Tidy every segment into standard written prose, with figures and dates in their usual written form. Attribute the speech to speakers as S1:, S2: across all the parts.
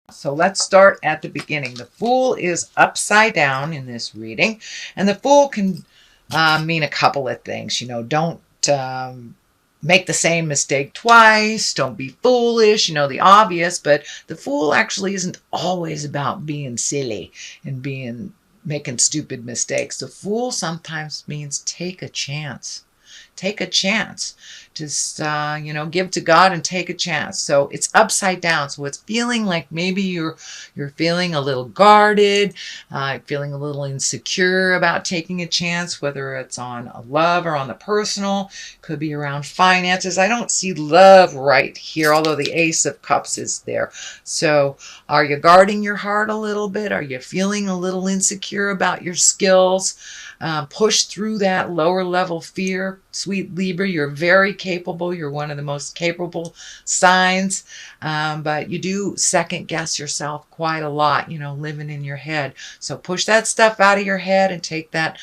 S1: So let's start at the beginning. The Fool is upside down in this reading, and the Fool can mean a couple of things. Don't make the same mistake twice. Don't be foolish, the obvious. But the Fool actually isn't always about being silly and making stupid mistakes. The Fool sometimes means take a chance. Take a chance. Just, give to God and take a chance. So it's upside down. So it's feeling like maybe you're feeling a little guarded, feeling a little insecure about taking a chance, whether it's on a love or on the personal. Could be around finances. I don't see love right here, although the Ace of Cups is there. So are you guarding your heart a little bit? Are you feeling a little insecure about your skills? Push through that lower level fear. Sweet Libra, you're very capable. You're one of the most capable signs, but you do second guess yourself quite a lot, living in your head. So push that stuff out of your head and take that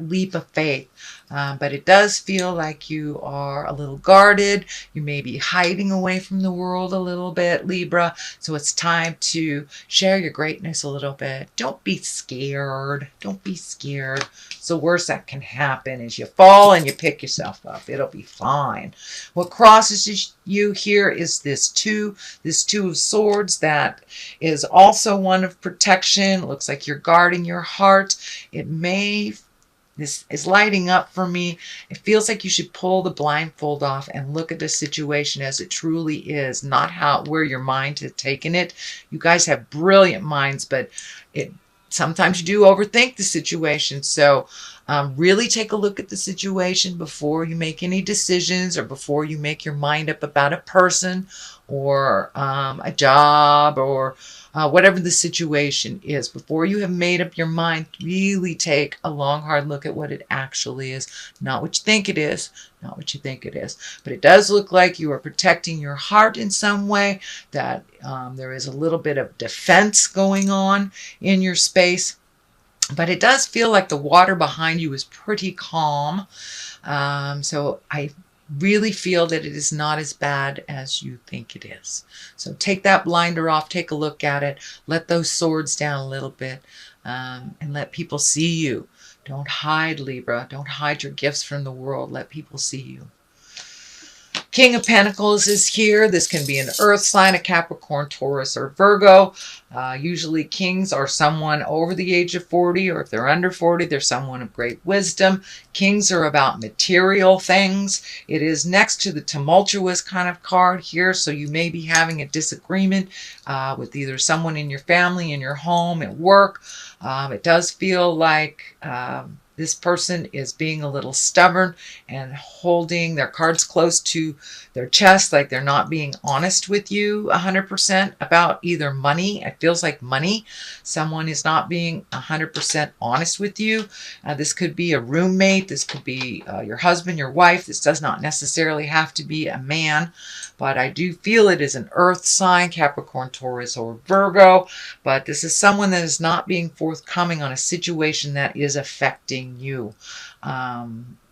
S1: leap of faith. But it does feel like you are a little guarded. You may be hiding away from the world a little bit, Libra. So it's time to share your greatness a little bit. Don't be scared. Don't be scared. It's the worst that can happen is you fall and you pick yourself up. It'll be fine. What crosses you here is this two of swords that is also one of protection. It looks like you're guarding your heart. This is lighting up for me. It feels like you should pull the blindfold off and look at the situation as it truly is, not where your mind has taken it. You guys have brilliant minds, but sometimes you do overthink the situation. So really take a look at the situation before you make any decisions or before you make your mind up about a person or a job or whatever the situation is. Before you have made up your mind, really take a long, hard look at what it actually is. Not what you think it is. Not what you think it is. But it does look like you are protecting your heart in some way, that there is a little bit of defense going on in your space. But it does feel like the water behind you is pretty calm. So I really feel that it is not as bad as you think it is. So take that blinder off, take a look at it, let those swords down a little bit, and let people see you. Don't hide, Libra. Don't hide your gifts from the world. Let people see you. King of Pentacles is here. This can be an earth sign, a Capricorn, Taurus, or Virgo. Usually kings are someone over the age of 40, or if they're under 40, they're someone of great wisdom. Kings are about material things. It is next to the tumultuous kind of card here, so you may be having a disagreement with either someone in your family, in your home, at work. It does feel like this person is being a little stubborn and holding their cards close to their chest, like they're not being honest with you 100% about either money. It feels like money. Someone is not being 100% honest with you. This could be a roommate. This could be your husband, your wife. This does not necessarily have to be a man, but I do feel it is an earth sign, Capricorn, Taurus, or Virgo. But this is someone that is not being forthcoming on a situation that is affecting you.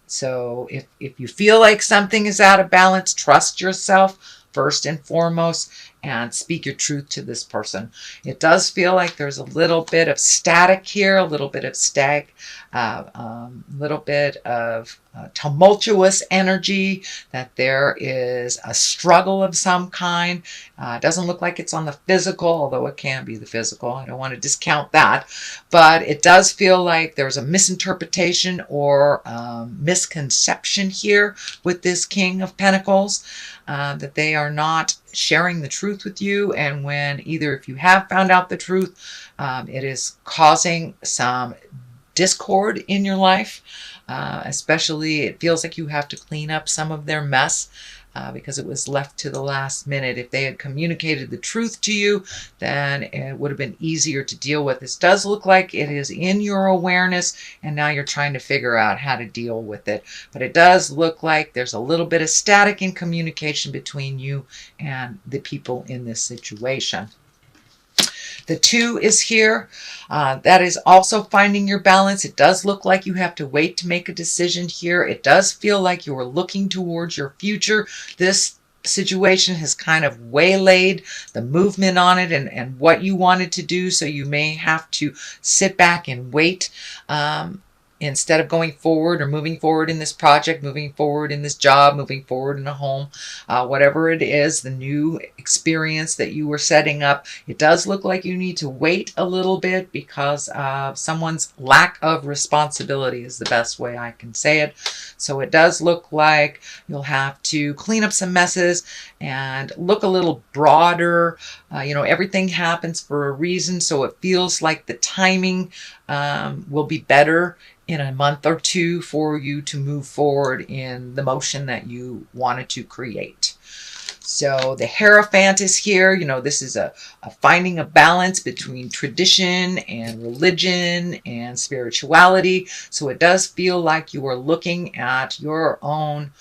S1: So if you feel like something is out of balance, trust yourself first and foremost and speak your truth to this person. It does feel like there's a little bit of static here, a little bit of little bit of tumultuous energy, that there is a struggle of some kind. It doesn't look like it's on the physical, although it can be the physical. I don't want to discount that. But it does feel like there's a misinterpretation or misconception here with this King of Pentacles, that they are not sharing the truth with you. And when either if you have found out the truth, it is causing some discord in your life. Especially it feels like you have to clean up some of their mess because it was left to the last minute. If they had communicated the truth to you, then it would have been easier to deal with. This does look like it is in your awareness, and now you're trying to figure out how to deal with it. But it does look like there's a little bit of static in communication between you and the people in this situation. The 2 is here. That is also finding your balance. It does look like you have to wait to make a decision here. It does feel like you are looking towards your future. This situation has kind of waylaid the movement on it and what you wanted to do. So you may have to sit back and wait. Instead of going forward or moving forward in this project, moving forward in this job, moving forward in a home, whatever it is, the new experience that you were setting up, it does look like you need to wait a little bit because of someone's lack of responsibility is the best way I can say it. So it does look like you'll have to clean up some messes and look a little broader. Everything happens for a reason, so it feels like the timing will be better in a month or two for you to move forward in the motion that you wanted to create. So the Hierophant is here. This is a finding a balance between tradition and religion and spirituality. So it does feel like you are looking at your own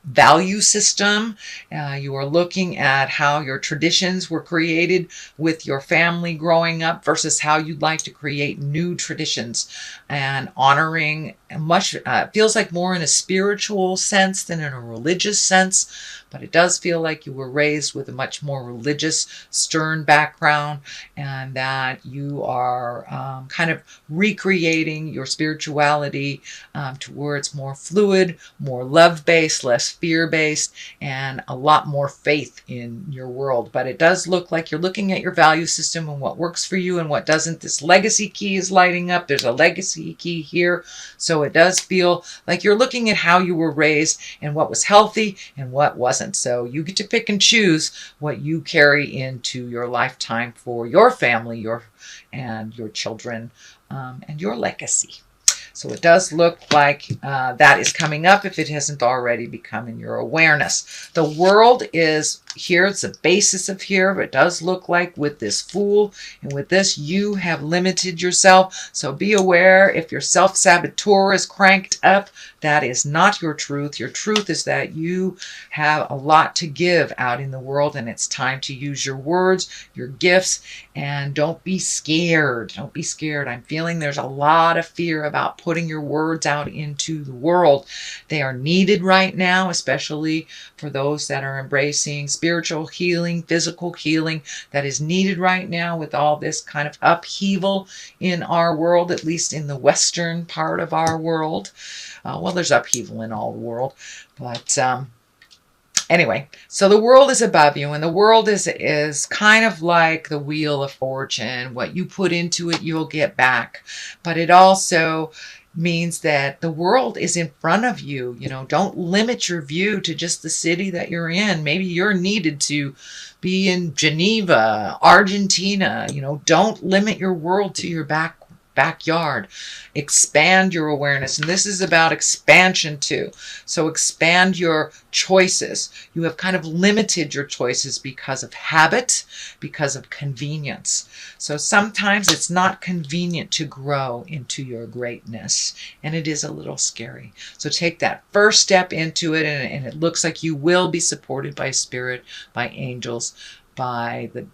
S1: value system. You are looking at how your traditions were created with your family growing up versus how you'd like to create new traditions, and honoring much feels like more in a spiritual sense than in a religious sense. But it does feel like you were raised with a much more religious, stern background, and that you are kind of recreating your spirituality towards more fluid, more love-based, less fear-based, and a lot more faith in your world. But it does look like you're looking at your value system and what works for you and what doesn't. This legacy key is lighting up. There's a legacy key here. So it does feel like you're looking at how you were raised and what was healthy and what wasn't. So you get to pick and choose what you carry into your lifetime for your family, and your children, and your legacy. So it does look like that is coming up if it hasn't already become in your awareness. The World is here. It's the basis of here. But it does look like with this Fool and with this, you have limited yourself. So be aware if your self-saboteur is cranked up, that is not your truth. Your truth is that you have a lot to give out in the world, and it's time to use your words, your gifts, and don't be scared. Don't be scared. I'm feeling there's a lot of fear about putting your words out into the world. They are needed right now, especially for those that are embracing spiritual healing, physical healing that is needed right now with all this kind of upheaval in our world, at least in the Western part of our world. Well, there's upheaval in all the world, but anyway, so the world is above you, and the world is kind of like the wheel of fortune. What you put into it, you'll get back. But it also means that the world is in front of you. Don't limit your view to just the city that you're in. Maybe you're needed to be in Geneva, Argentina. Don't limit your world to your backyard. Expand your awareness, and this is about expansion too. So expand your choices. You have kind of limited your choices because of habit, because of convenience. So sometimes it's not convenient to grow into your greatness, and it is a little scary. So take that first step into it, and it looks like you will be supported by spirit, by angels, by the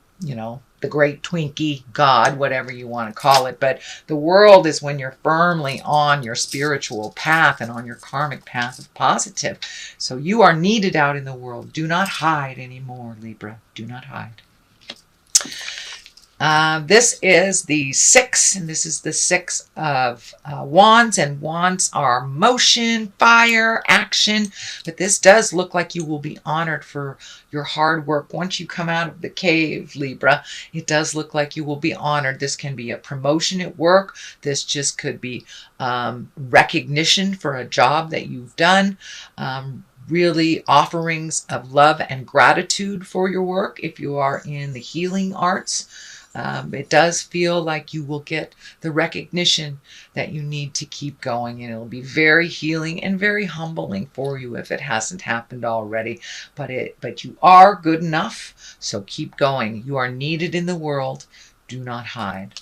S1: great Twinkie, God, whatever you want to call it. But the world is when you're firmly on your spiritual path and on your karmic path of positive. So you are needed out in the world. Do not hide anymore, Libra. Do not hide. This is the 6, and this is the 6 of Wands, and Wands are motion, fire, action, but this does look like you will be honored for your hard work. Once you come out of the cave, Libra, it does look like you will be honored. This can be a promotion at work. This just could be recognition for a job that you've done. Really offerings of love and gratitude for your work if you are in the healing arts. It does feel like you will get the recognition that you need to keep going, and it'll be very healing and very humbling for you if it hasn't happened already. But you are good enough, so keep going. You are needed in the world. Do not hide.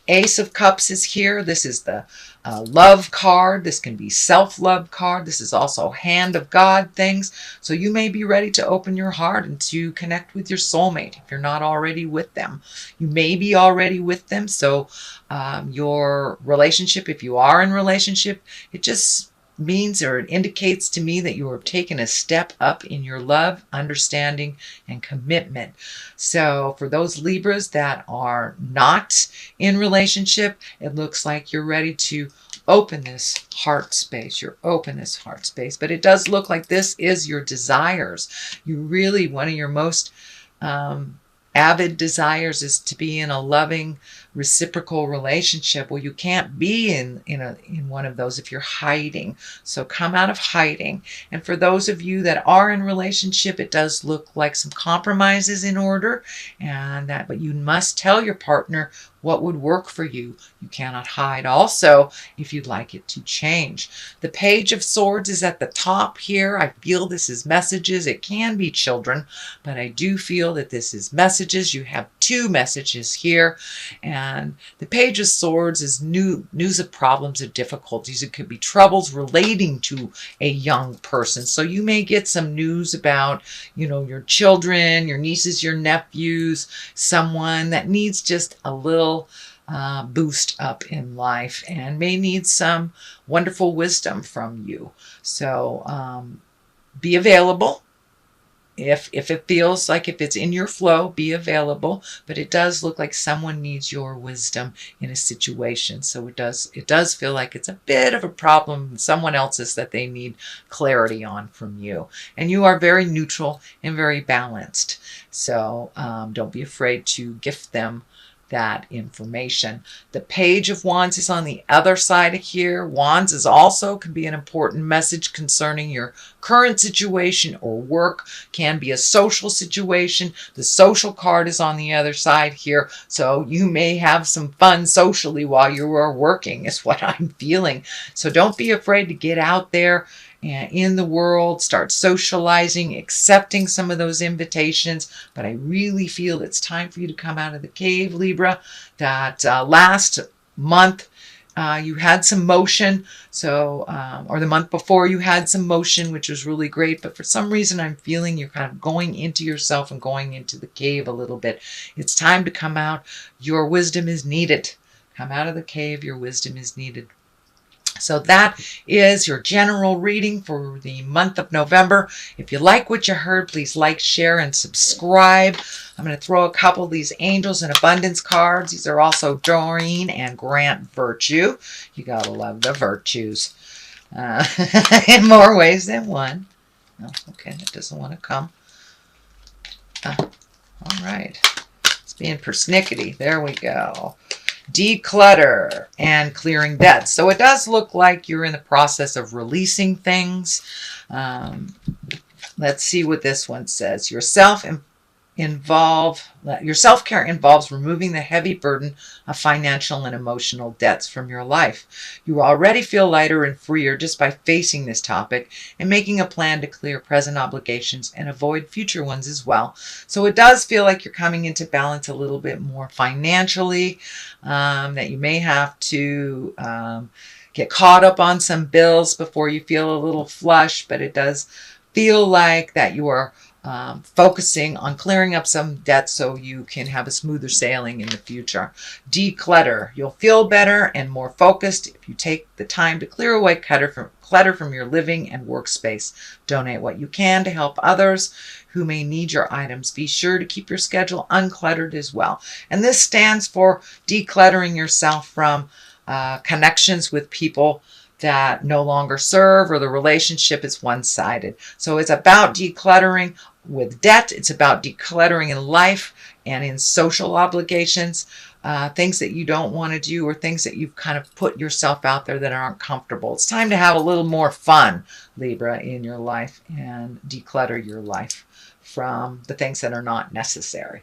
S1: Ace of Cups is here. This is the love card. This can be self-love card. This is also hand of God things. So you may be ready to open your heart and to connect with your soulmate if you're not already with them. You may be already with them. So your relationship, if you are in relationship, it just means, or it indicates to me, that you have taken a step up in your love, understanding, and commitment. So for those Libras that are not in relationship, it looks like you're ready to open this heart space. You're open this heart space. But it does look like this is your desires. You really, one of your most avid desires is to be in a loving, reciprocal relationship. Well, you can't be in one of those if you're hiding. So come out of hiding. And for those of you that are in relationship, it does look like some compromises in order, but you must tell your partner what would work for you. You cannot hide also if you'd like it to change. The Page of Swords is at the top here. I feel this is messages. It can be children, but I do feel that this is messages. You have two messages here. And the Page of Swords is news of problems, of difficulties. It could be troubles relating to a young person. So you may get some news about, your children, your nieces, your nephews, someone that needs just a little boost up in life and may need some wonderful wisdom from you. So be available. If it feels like, if it's in your flow, be available. But it does look like someone needs your wisdom in a situation. So it does feel like it's a bit of a problem, someone else's, that they need clarity on from you. And you are very neutral and very balanced. So don't be afraid to gift them that information. The Page of Wands is on the other side of here. Wands is also can be an important message concerning your current situation or work. Can be a social situation. The social card is on the other side here. So you may have some fun socially while you are working, is what I'm feeling. So don't be afraid to get out there and in the world, start socializing, accepting some of those invitations. But I really feel it's time for you to come out of the cave, Libra. That last month you had some motion, or the month before you had some motion, which was really great. But for some reason, I'm feeling you're kind of going into yourself and going into the cave a little bit. It's time to come out. Your wisdom is needed. Come out of the cave. Your wisdom is needed. So that is your general reading for the month of November. If you like what you heard, please like, share, and subscribe. I'm going to throw a couple of these Angels and Abundance cards. These are also Doreen and Grant Virtue. You got to love the virtues in more ways than one. Oh, okay, that doesn't want to come. All right. It's being persnickety. There we go. Declutter and clearing debts. So it does look like you're in the process of releasing things. Let's see what this one says. Your self-care involves removing the heavy burden of financial and emotional debts from your life. You already feel lighter and freer just by facing this topic and making a plan to clear present obligations and avoid future ones as well. So it does feel like you're coming into balance a little bit more financially, that you may have to get caught up on some bills before you feel a little flush, but it does feel like that you are focusing on clearing up some debt so you can have a smoother sailing in the future. Declutter. You'll feel better and more focused if you take the time to clear away clutter from your living and workspace. Donate what you can to help others who may need your items. Be sure to keep your schedule uncluttered as well. And this stands for decluttering yourself from connections with people that no longer serve, or the relationship is one-sided. So it's about decluttering with debt. It's about decluttering in life and in social obligations, things that you don't want to do, or things that you've kind of put yourself out there that aren't comfortable. It's time to have a little more fun, Libra, in your life, and declutter your life from the things that are not necessary.